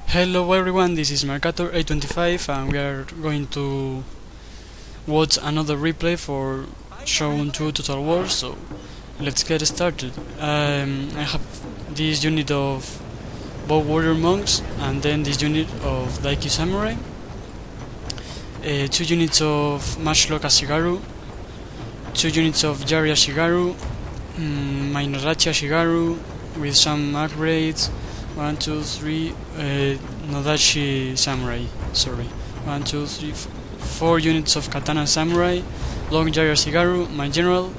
Hello everyone, this is Mercator825 and we are going to watch another replay for Shogun 2 Total War, so let's get started. I have this unit of Bow Warrior Monks and then this unit of Daiki Samurai, 2 units of Matchlock Ashigaru, 2 units of Yari Ashigaru, Mainorachi Ashigaru with some upgrades. 1, 2, 3, Nodachi Samurai, sorry. 1, 2, 3, 4 units of Katana Samurai, Long Yari Ashigaru, my general,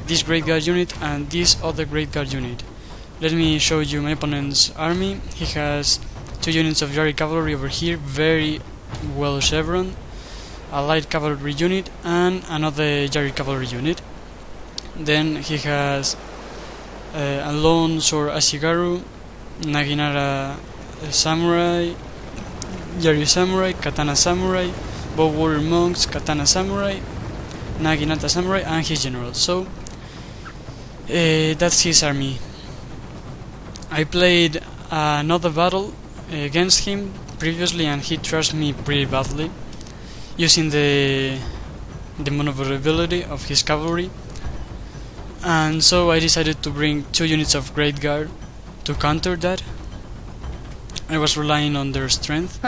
this Great Guard unit, and this other Great Guard unit. Let me show you my opponent's army. He has 2 units of Yari Cavalry over here, very well chevroned, a Light Cavalry unit, and another Yari Cavalry unit. Then he has a Lone Sword Ashigaru, Naginata Samurai, Yari Samurai, Katana Samurai, Bow Warrior Monks, Katana Samurai, Naginata Samurai, and his general. So that's his army. I played another battle against him previously and he trashed me pretty badly using the maneuverability of his cavalry, and so I decided to bring 2 units of Great Guard to counter that. I was relying on their strength,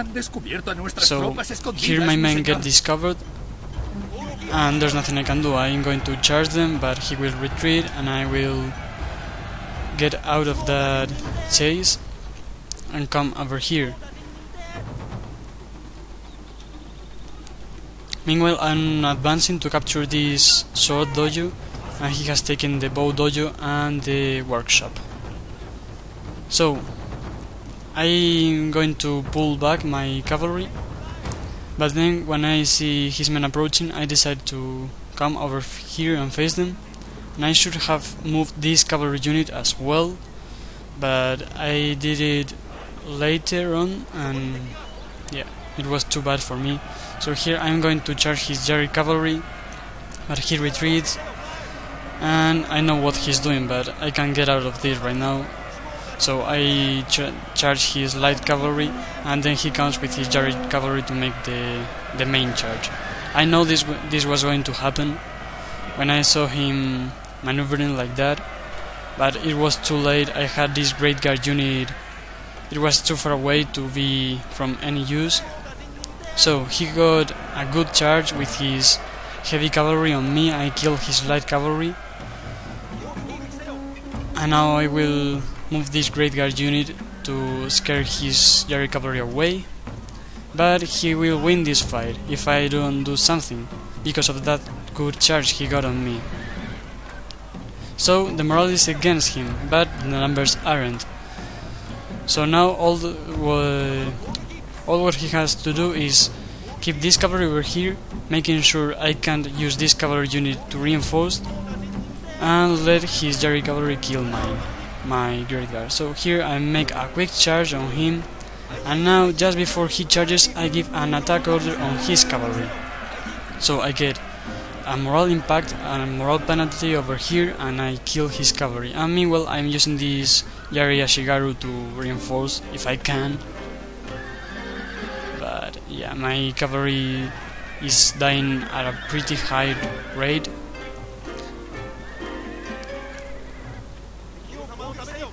so here my men get discovered and there's nothing I can do. I'm going to charge them, but he will retreat and I will get out of that chase and come over here. Meanwhile, I'm advancing to capture this sword dojo, and he has taken the bow dojo and the workshop. So I'm going to pull back my cavalry, but then when I see his men approaching, I decide to come over here and face them. And I should have moved this cavalry unit as well, but I did it later on and yeah, it was too bad for me. So here I'm going to charge his Yari cavalry, but he retreats and I know what he's doing, but I can't get out of this right now. So I charge his light cavalry, and then he comes with his Yari cavalry to make the main charge. I know this was going to happen when I saw him maneuvering like that, but it was too late. I had this Great Guard unit, it was too far away to be from any use. So he got a good charge with his heavy cavalry on me. I killed his light cavalry, and now I will move this Great Guard unit to scare his Yari cavalry away, but he will win this fight if I don't do something, because of that good charge he got on me. So the morale is against him, but the numbers aren't. So now all what he has to do is keep this cavalry over here, making sure I can't use this cavalry unit to reinforce, and let his Yari cavalry kill my Great Guard. So here I make a quick charge on him, and now just before he charges I give an attack order on his cavalry. So I get a morale impact and a morale penalty over here, and I kill his cavalry. And meanwhile I'm using this Yari Ashigaru to reinforce if I can. But yeah, my cavalry is dying at a pretty high rate.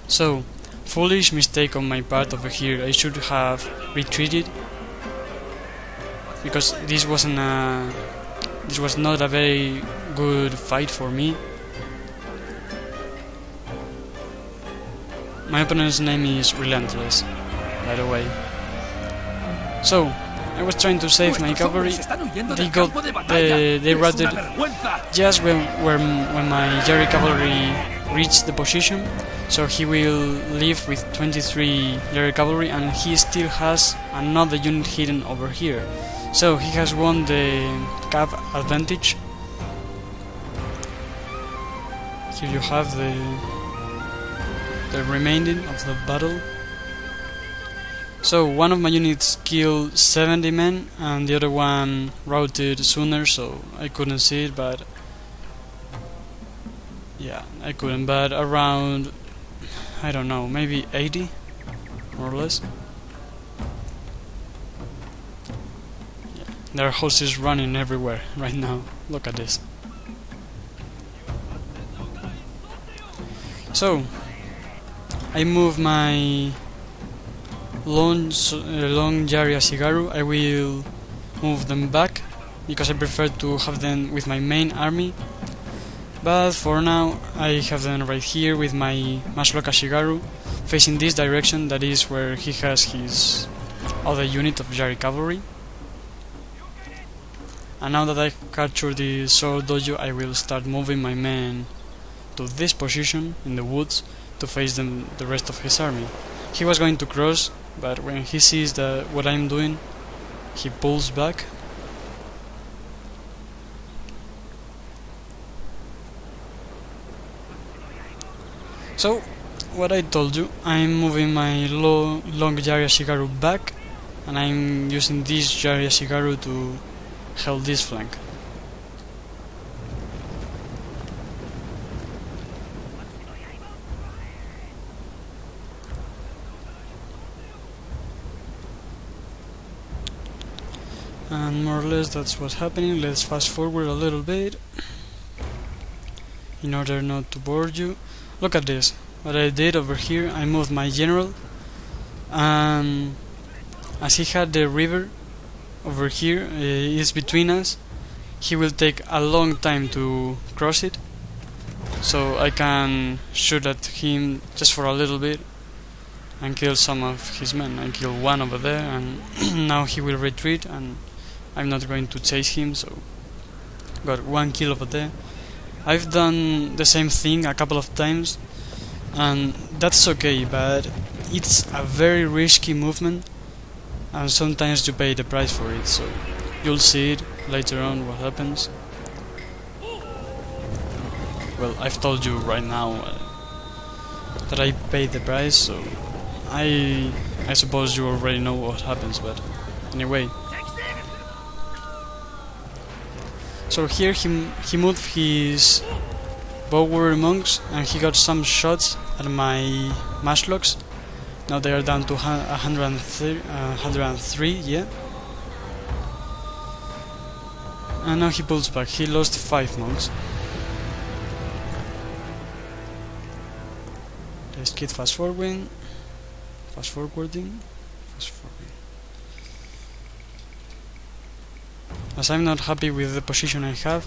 So, foolish mistake on my part over here. I should have retreated, because this was not a very good fight for me. My opponent's name is Relentless, by the way. So I was trying to save my cavalry. They routed just when my Yari cavalry reached the position. So he will leave with 23 Yari cavalry, and he still has another unit hidden over here. So he has won the cap advantage. Here you have the remaining of the battle. So one of my units killed 70 men and the other one routed sooner, so I couldn't see it, but yeah, I couldn't, but around, I don't know, maybe 80 more or less. There are horses running everywhere right now. Look at this. So, I move my long Yari Ashigaru. I will move them back because I prefer to have them with my main army. But for now, I have them right here with my Maslock Ashigaru facing this direction, that is where he has his other unit of Yari cavalry. And now that I captured the sword dojo, I will start moving my men to this position in the woods to face the rest of his army. He was going to cross, but when he sees what I'm doing, he pulls back. So, what I told you, I'm moving my long Yari Ashigaru back, and I'm using this Yari Ashigaru to hold this flank. And more or less that's what's happening. Let's fast forward a little bit in order not to bore you. Look at this. What I did over here, I moved my general, and as he had the river over here is between us, he will take a long time to cross it, so I can shoot at him just for a little bit and kill some of his men. I kill one over there, and now he will retreat and I'm not going to chase him, so got one kill over there. I've done the same thing a couple of times, and that's okay, but it's a very risky movement, and sometimes you pay the price for it, so you'll see it later on what happens. Well, I've told you right now that I paid the price, so I suppose you already know what happens, but anyway. So here he moved his bow warrior monks, and he got some shots at my mashlocks. Now they are down to 103, yeah. And now he pulls back. He lost 5 monks. Let's keep fast forwarding. As I'm not happy with the position I have,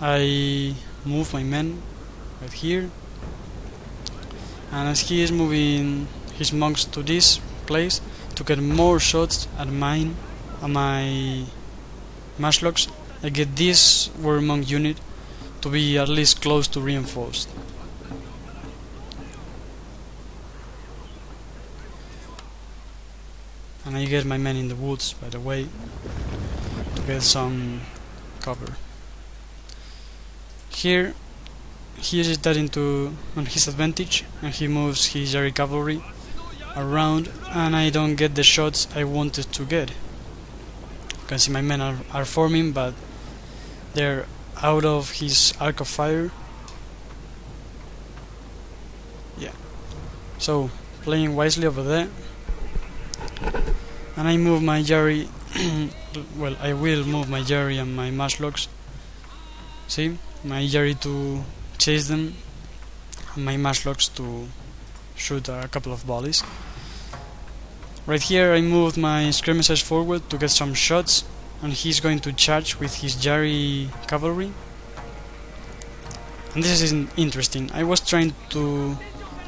I move my men right here, and as he is moving his monks to this place to get more shots at my mashlocks, I get this warrior monk unit to be at least close to reinforced. And I get my men in the woods, by the way, to get some cover. Here he uses that on his advantage, and he moves his Yari cavalry around, and I don't get the shots I wanted to get. You can see my men are forming, but they're out of his arc of fire. Yeah. So, playing wisely over there. And I move my Yari well, I will move my Yari and my mashlocks. See? My Yari to chase them, and my mashlocks to shoot a couple of volleys. Right here I moved my skirmishers forward to get some shots, and he's going to charge with his Yari cavalry. And this is interesting. I was trying to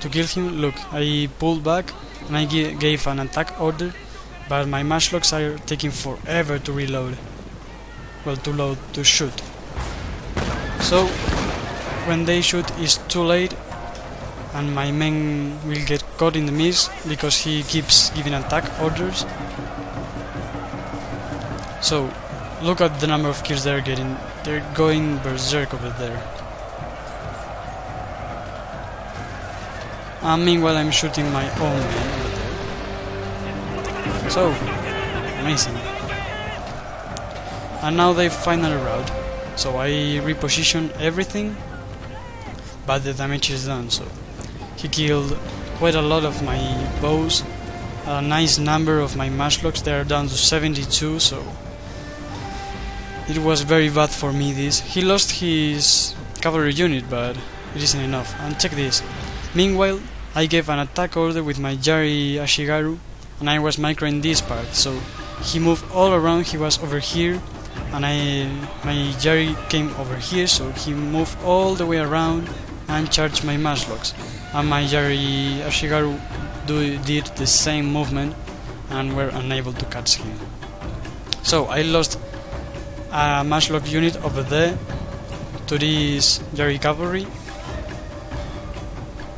kill him. Look, I pulled back and I gave an attack order, but my mashlocks are taking forever to reload. Well, to shoot. So when they shoot, it's too late, and my men will get caught in the mist because he keeps giving attack orders. So look at the number of kills they're getting. They're going berserk over there. And meanwhile I'm shooting my own men over there. So amazing. And now they finally rout. So I reposition everything, but the damage is done. So he killed quite a lot of my bows, a nice number of my mashlocks. They are down to 72, so It was very bad for me this. He lost his cavalry unit, but it isn't enough. And check this. Meanwhile, I gave an attack order with my Yari Ashigaru, and I was microing this part, so he moved all around. He was over here, and my Yari came over here, so he moved all the way around and charged my Mashlocks. And my Yari Ashigaru did the same movement and were unable to catch him. So I lost a Mashlock unit over there to this Yari cavalry.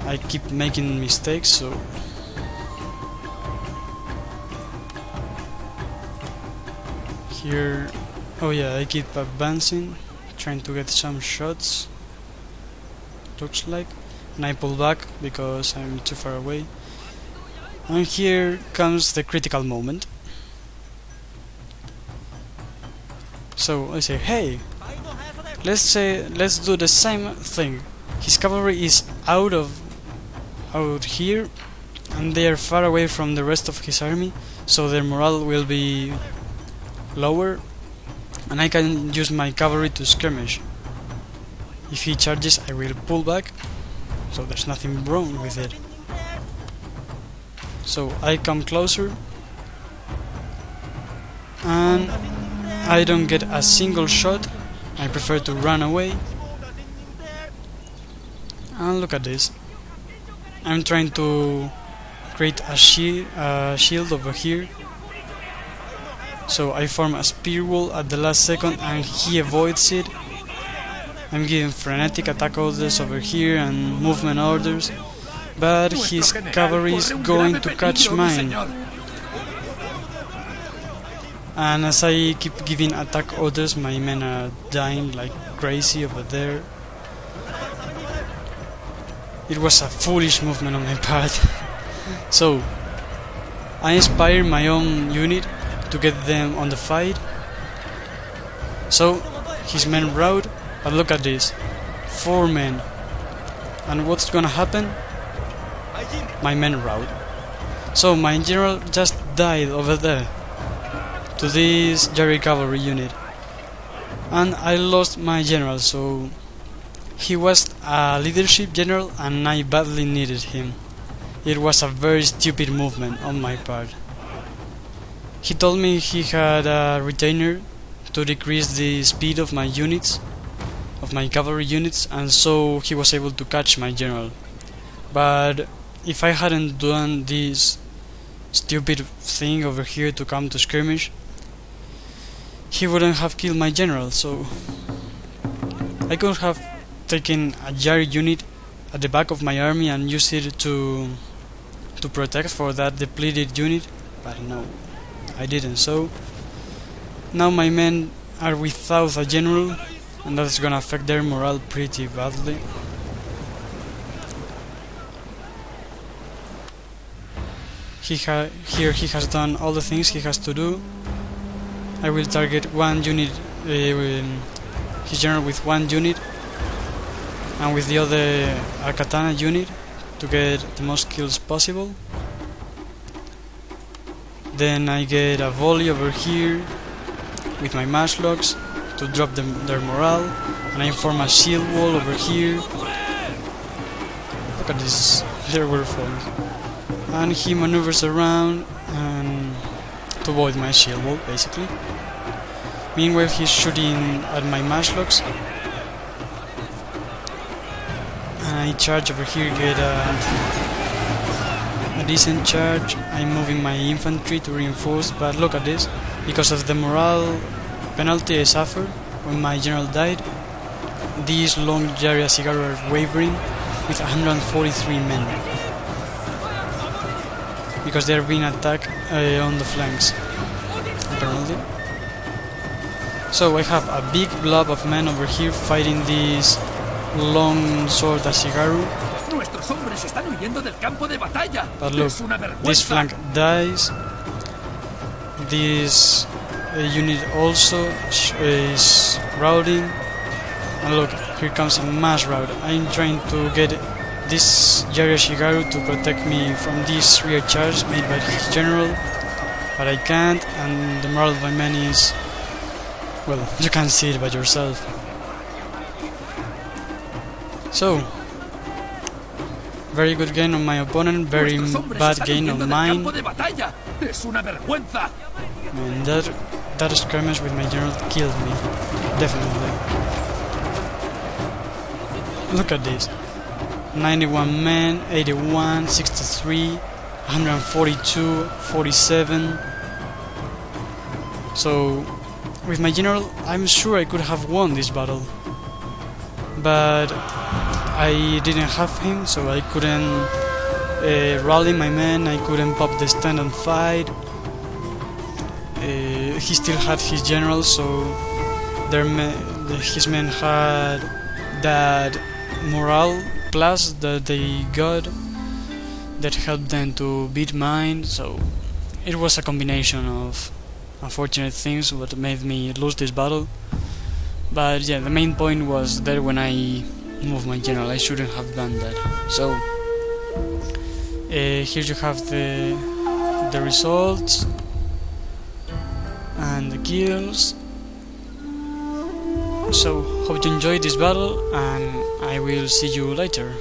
I keep making mistakes, so here, oh yeah, I keep advancing, trying to get some shots, looks like, and I pull back because I'm too far away. And here comes the critical moment. So I say, hey, let's do the same thing. His cavalry is out here, and they are far away from the rest of his army, so their morale will be lower, and I can use my cavalry to skirmish. If he charges, I will pull back, so there's nothing wrong with it. So I come closer, and I don't get a single shot. I prefer to run away. And look at this. I'm trying to create a shield over here. So I form a spear wall at the last second and he avoids it. I'm giving frenetic attack orders over here and movement orders, but his cavalry is going to catch mine. And as I keep giving attack orders, my men are dying like crazy over there. It was a foolish movement on my part. So I inspired my own unit to get them on the fight. So his men routed, but look at this, 4 men. And what's gonna happen? My men routed. So my general just died over there to this Yari cavalry unit, and I lost my general. So he was a leadership general and I badly needed him. It was a very stupid movement on my part. He told me he had a retainer to decrease the speed of my units, of my cavalry units, and so he was able to catch my general. But if I hadn't done this stupid thing over here to come to skirmish, he wouldn't have killed my general. So I could have taken a Yari unit at the back of my army and used it to protect for that depleted unit, but no, I didn't. So now my men are without a general, and that's gonna affect their morale pretty badly. Here he has done all the things he has to do. I will target one unit, his general with one unit, and with the other a katana unit to get the most kills possible. Then I get a volley over here with my Mashlocks to drop their morale, and I form a shield wall over here. Look at this, there were falls. And he maneuvers around and to avoid my shield wall, basically. Meanwhile, he's shooting at my Mashlocks, and I charge over here, get a decent charge. I'm moving my infantry to reinforce, but look at this. Because of the morale penalty I suffered when my general died, these long Yari Ashigaru are wavering with 143 men, because they are being attacked on the flanks, apparently. So I have a big blob of men over here fighting this long sword Ashigaru. But look, this flank dies. This unit also is routing. And look, here comes a mass rout. I'm trying to get this Yari Ashigaru to protect me from this rear charge made by his general, but I can't, and the morale of my men is Well, you can see it by yourself. So, very good game on my opponent, very bad game on mine. Man, that skirmish with my general killed me. Definitely. Look at this. 91 men, 81, 63, 142, 47. So, with my general, I'm sure I could have won this battle. But I didn't have him, so I couldn't rally my men, I couldn't pop the stand and fight. He still had his general, so his men had that morale plus that they got that helped them to beat mine, so it was a combination of unfortunate things what made me lose this battle. But yeah, the main point was that when I moved my general, I shouldn't have done that. So here you have the results and the kills. So hope you enjoyed this battle, and I will see you later.